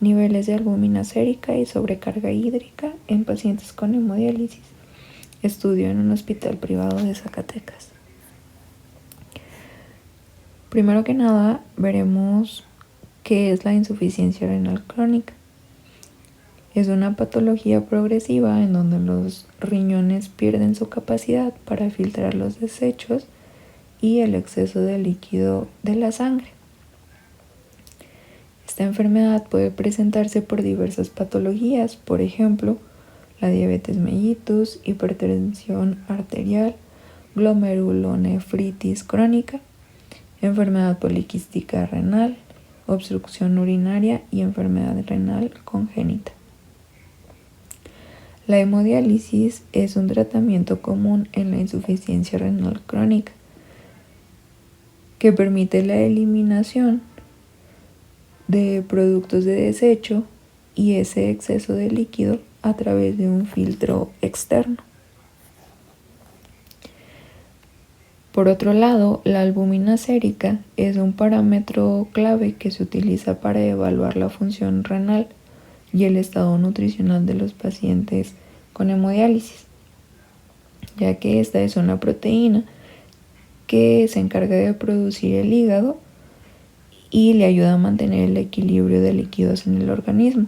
Niveles de albúmina sérica y sobrecarga hídrica en pacientes con hemodiálisis. Estudio en un hospital privado de Zacatecas. Primero que nada, veremos qué es la insuficiencia renal crónica. Es una patología progresiva en donde los riñones pierden su capacidad para filtrar los desechos y el exceso de líquido de la sangre. Esta enfermedad puede presentarse por diversas patologías, por ejemplo, la diabetes mellitus, hipertensión arterial, glomerulonefritis crónica, enfermedad poliquística renal, obstrucción urinaria y enfermedad renal congénita. La hemodiálisis es un tratamiento común en la insuficiencia renal crónica que permite la eliminación de productos de desecho y ese exceso de líquido a través de un filtro externo. Por otro lado, la albúmina sérica es un parámetro clave que se utiliza para evaluar la función renal y el estado nutricional de los pacientes con hemodiálisis, ya que esta es una proteína que se encarga de producir el hígado y le ayuda a mantener el equilibrio de líquidos en el organismo.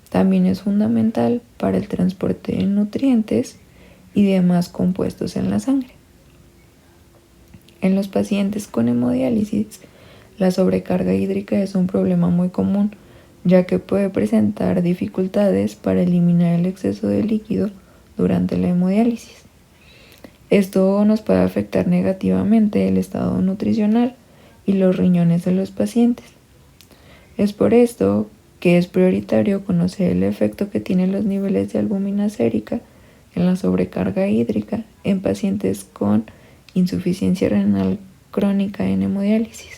También es fundamental para el transporte de nutrientes y demás compuestos en la sangre. En los pacientes con hemodiálisis, la sobrecarga hídrica es un problema muy común, ya que puede presentar dificultades para eliminar el exceso de líquido durante la hemodiálisis. Esto nos puede afectar negativamente el estado nutricional y los riñones de los pacientes. Es por esto que es prioritario conocer el efecto que tienen los niveles de albúmina sérica en la sobrecarga hídrica en pacientes con insuficiencia renal crónica en hemodiálisis.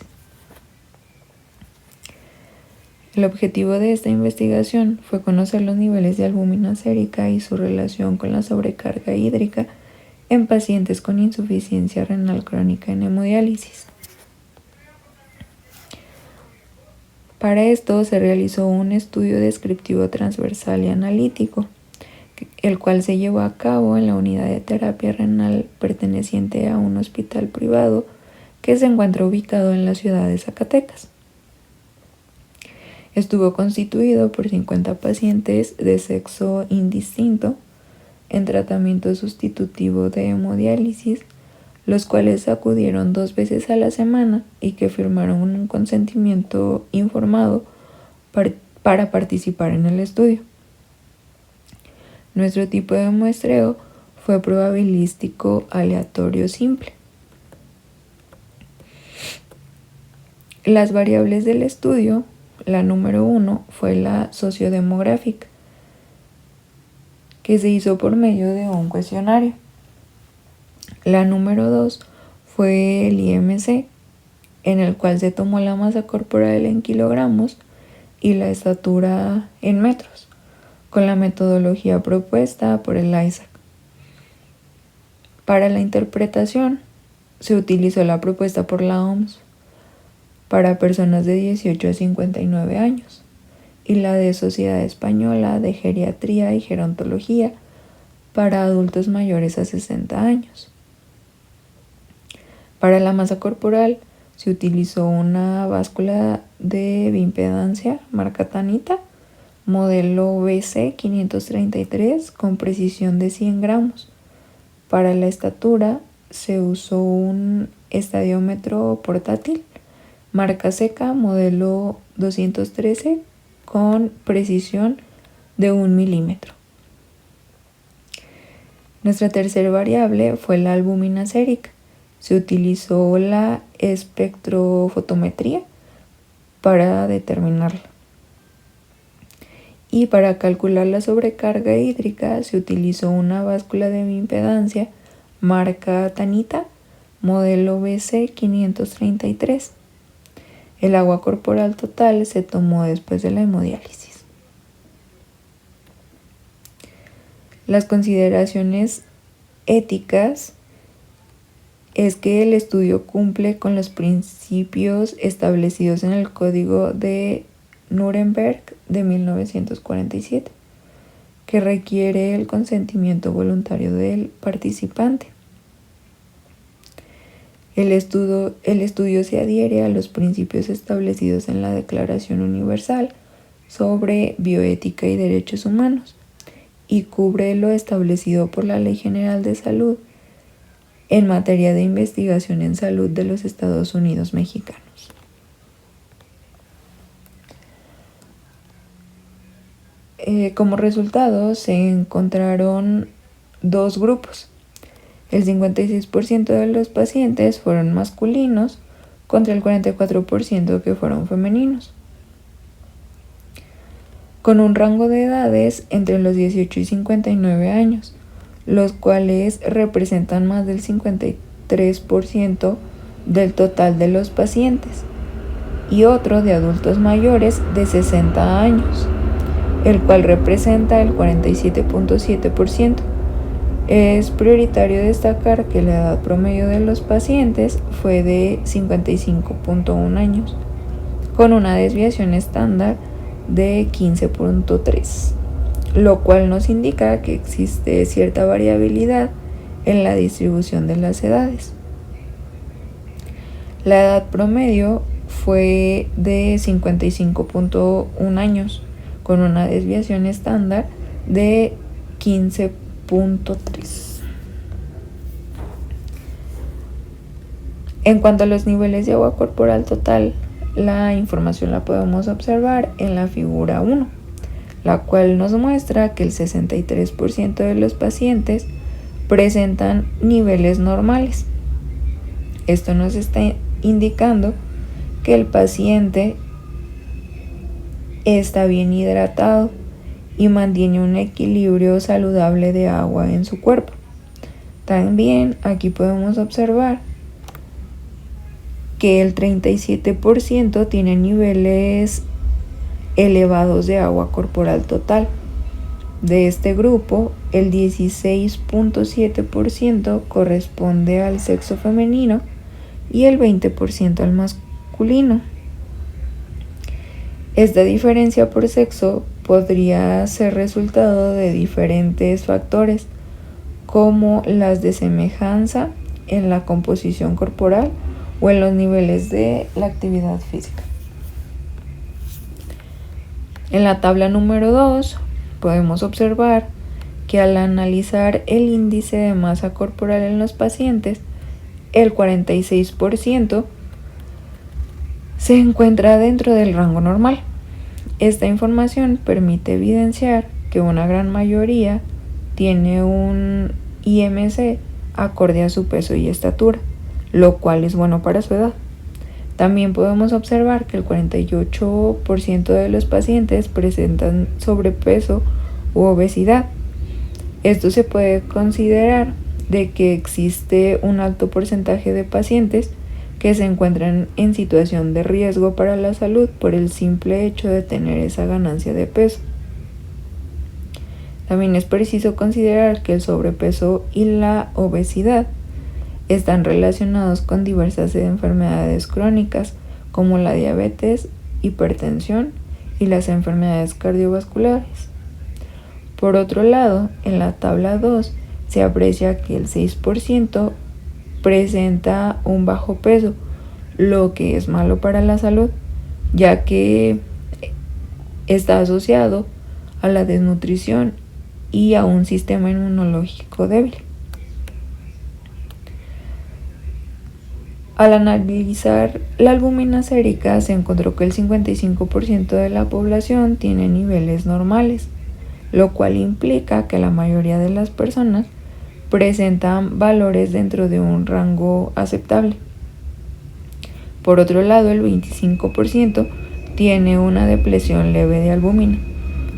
El objetivo de esta investigación fue conocer los niveles de albúmina sérica y su relación con la sobrecarga hídrica en pacientes con insuficiencia renal crónica en hemodiálisis. Para esto se realizó un estudio descriptivo transversal y analítico, el cual se llevó a cabo en la unidad de terapia renal perteneciente a un hospital privado que se encuentra ubicado en la ciudad de Zacatecas. Estuvo constituido por 50 pacientes de sexo indistinto en tratamiento sustitutivo de hemodiálisis, los cuales acudieron 2 veces a la semana y que firmaron un consentimiento informado para participar en el estudio. Nuestro tipo de muestreo fue probabilístico aleatorio simple. Las variables del estudio, la número 1 fue la sociodemográfica, que se hizo por medio de un cuestionario. La número 2 fue el IMC, en el cual se tomó la masa corporal en kilogramos y la estatura en metros, con la metodología propuesta por el ISAC. Para la interpretación, se utilizó la propuesta por la OMS para personas de 18 a 59 años y la de Sociedad Española de Geriatría y Gerontología para adultos mayores a 60 años. Para la masa corporal se utilizó una báscula de bimpedancia marca Tanita, modelo BC 533 con precisión de 100 gramos. Para la estatura se usó un estadiómetro portátil marca Seca, modelo 213 con precisión de 1 milímetro. Nuestra tercera variable fue la albúmina sérica. Se utilizó la espectrofotometría para determinarla. Y para calcular la sobrecarga hídrica se utilizó una báscula de bimpedancia marca Tanita, modelo BC 533. El agua corporal total se tomó después de la hemodiálisis. Las consideraciones éticas es que el estudio cumple con los principios establecidos en el Código de Nuremberg de 1947, que requiere el consentimiento voluntario del participante. El estudio se adhiere a los principios establecidos en la Declaración Universal sobre Bioética y Derechos Humanos y cubre lo establecido por la Ley General de Salud en materia de investigación en salud de los Estados Unidos mexicanos. Como resultado, se encontraron dos grupos. El 56% de los pacientes fueron masculinos contra el 44% que fueron femeninos, con un rango de edades entre los 18 y 59 años, los cuales representan más del 53% del total de los pacientes, y otro de adultos mayores de 60 años, el cual representa el 47.7%. Es prioritario destacar que la edad promedio de los pacientes fue de 55.1 años, con una desviación estándar de 15.3, lo cual nos indica que existe cierta variabilidad en la distribución de las edades. La edad promedio fue de 55.1 años, con una desviación estándar de 15.3. En cuanto a los niveles de agua corporal total, la información la podemos observar en la figura 1, la cual nos muestra que el 63% de los pacientes presentan niveles normales. Esto nos está indicando que el paciente está bien hidratado y mantiene un equilibrio saludable de agua en su cuerpo. También aquí podemos observar que el 37% tiene niveles elevados de agua corporal total. De este grupo, el 16.7% corresponde al sexo femenino y el 20% al masculino. Esta diferencia por sexo podría ser resultado de diferentes factores, como las de semejanza en la composición corporal o en los niveles de la actividad física. En la tabla número 2 podemos observar que al analizar el índice de masa corporal en los pacientes, el 46% se encuentra dentro del rango normal. Esta información permite evidenciar que una gran mayoría tiene un IMC acorde a su peso y estatura, lo cual es bueno para su edad. También podemos observar que el 48% de los pacientes presentan sobrepeso u obesidad. Esto se puede considerar de que existe un alto porcentaje de pacientes que se encuentran en situación de riesgo para la salud por el simple hecho de tener esa ganancia de peso. También es preciso considerar que el sobrepeso y la obesidad están relacionados con diversas enfermedades crónicas como la diabetes, hipertensión y las enfermedades cardiovasculares. Por otro lado, en la tabla 2 se aprecia que el 6% presenta un bajo peso, lo que es malo para la salud, ya que está asociado a la desnutrición y a un sistema inmunológico débil. Al analizar la albúmina sérica se encontró que el 55% de la población tiene niveles normales, lo cual implica que la mayoría de las personas presentan valores dentro de un rango aceptable. Por otro lado, el 25% tiene una depresión leve de albúmina,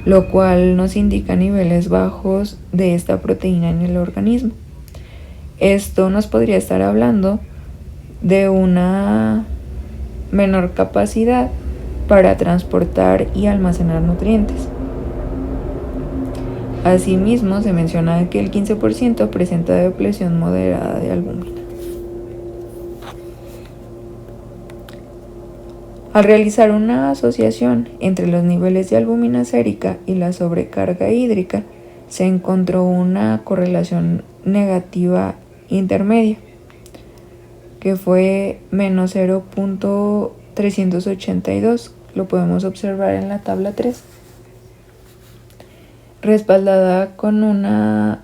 lo cual nos indica niveles bajos de esta proteína en el organismo. Esto nos podría estar hablando de una menor capacidad para transportar y almacenar nutrientes. Asimismo, se menciona que el 15% presenta depresión moderada de albúmina. Al realizar una asociación entre los niveles de albúmina sérica y la sobrecarga hídrica, se encontró una correlación negativa intermedia, que fue menos 0.382. Lo podemos observar en la tabla 3, respaldada con una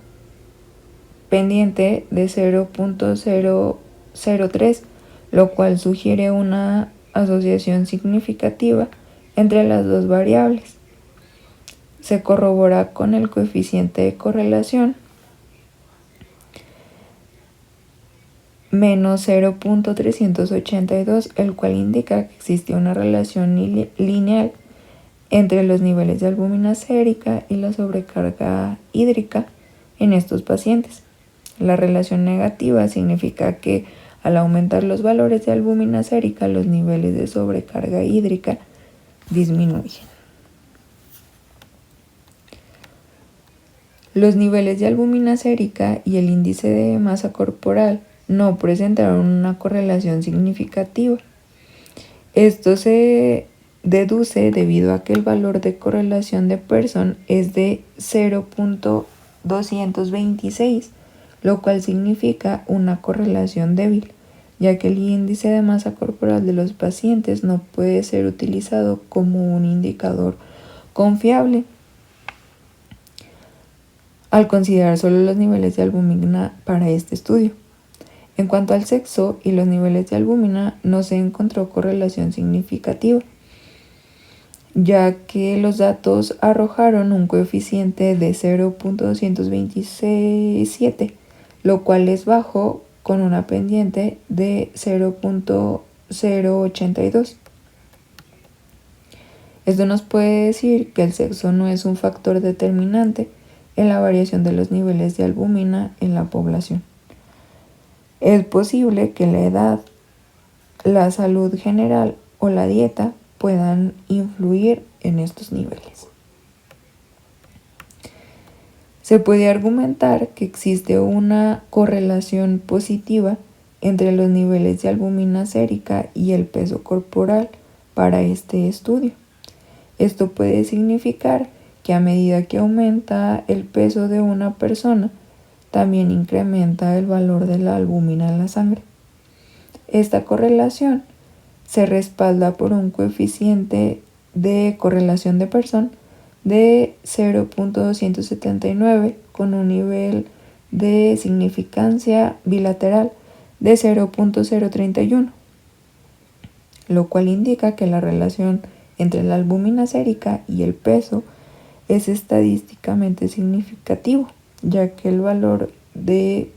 pendiente de 0.003, lo cual sugiere una asociación significativa entre las dos variables. Se corrobora con el coeficiente de correlación menos 0.382, el cual indica que existe una relación lineal entre los niveles de albúmina sérica y la sobrecarga hídrica en estos pacientes. La relación negativa significa que al aumentar los valores de albúmina sérica, los niveles de sobrecarga hídrica disminuyen. Los niveles de albúmina sérica y el índice de masa corporal no presentaron una correlación significativa. Esto se deduce debido a que el valor de correlación de Pearson es de 0.226, lo cual significa una correlación débil, ya que el índice de masa corporal de los pacientes no puede ser utilizado como un indicador confiable al considerar solo los niveles de albúmina para este estudio. En cuanto al sexo y los niveles de albúmina, no se encontró correlación significativa, ya que los datos arrojaron un coeficiente de 0.227, lo cual es bajo, con una pendiente de 0.082. Esto nos puede decir que el sexo no es un factor determinante en la variación de los niveles de albúmina en la población. Es posible que la edad, la salud general o la dieta puedan influir en estos niveles. Se puede argumentar que existe una correlación positiva entre los niveles de albúmina sérica y el peso corporal para este estudio. Esto puede significar que a medida que aumenta el peso de una persona, también incrementa el valor de la albúmina en la sangre. Esta correlación se respalda por un coeficiente de correlación de Pearson de 0.279 con un nivel de significancia bilateral de 0.031, lo cual indica que la relación entre la albúmina sérica y el peso es estadísticamente significativo, ya que el valor de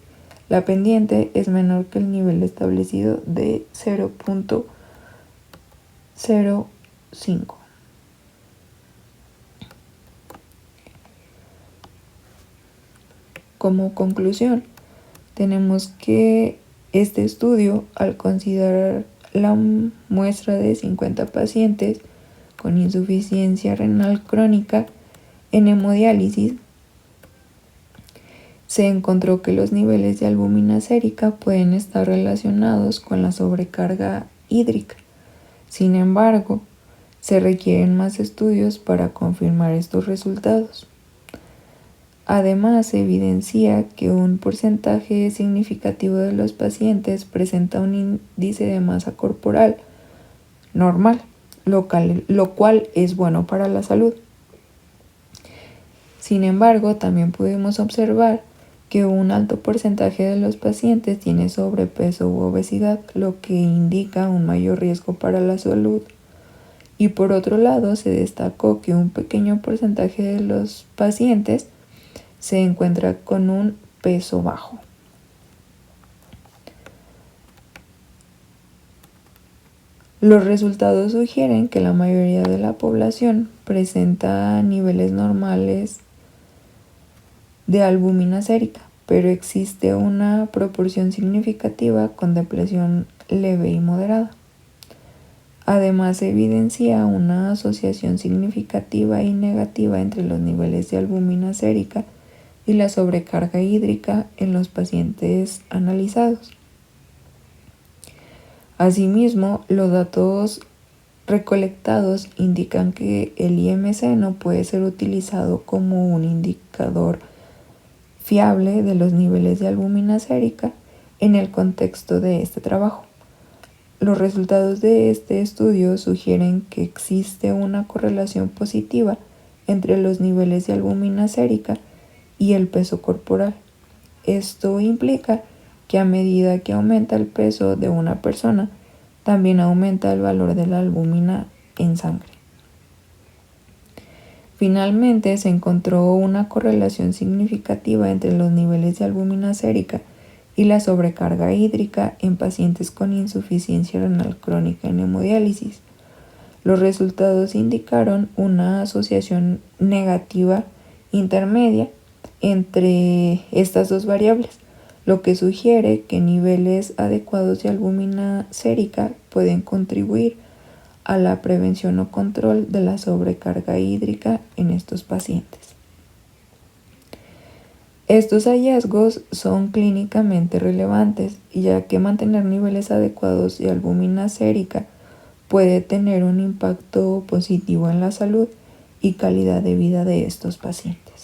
la pendiente es menor que el nivel establecido de 0.05. Como conclusión, tenemos que este estudio, al considerar la muestra de 50 pacientes con insuficiencia renal crónica en hemodiálisis, se encontró que los niveles de albúmina sérica pueden estar relacionados con la sobrecarga hídrica. Sin embargo, se requieren más estudios para confirmar estos resultados. Además, se evidencia que un porcentaje significativo de los pacientes presenta un índice de masa corporal normal, lo cual es bueno para la salud. Sin embargo, también pudimos observar que un alto porcentaje de los pacientes tiene sobrepeso u obesidad, lo que indica un mayor riesgo para la salud. Y por otro lado, se destacó que un pequeño porcentaje de los pacientes se encuentra con un peso bajo. Los resultados sugieren que la mayoría de la población presenta niveles normales de albúmina sérica, pero existe una proporción significativa con depresión leve y moderada. Además, se evidencia una asociación significativa y negativa entre los niveles de albúmina sérica y la sobrecarga hídrica en los pacientes analizados. Asimismo, los datos recolectados indican que el IMC no puede ser utilizado como un indicador fiable de los niveles de albúmina sérica en el contexto de este trabajo. Los resultados de este estudio sugieren que existe una correlación positiva entre los niveles de albúmina sérica y el peso corporal. Esto implica que a medida que aumenta el peso de una persona, también aumenta el valor de la albúmina en sangre. Finalmente, se encontró una correlación significativa entre los niveles de albúmina sérica y la sobrecarga hídrica en pacientes con insuficiencia renal crónica en hemodiálisis. Los resultados indicaron una asociación negativa intermedia entre estas dos variables, lo que sugiere que niveles adecuados de albúmina sérica pueden contribuir a la prevención o control de la sobrecarga hídrica en estos pacientes. Estos hallazgos son clínicamente relevantes, ya que mantener niveles adecuados de albúmina sérica puede tener un impacto positivo en la salud y calidad de vida de estos pacientes.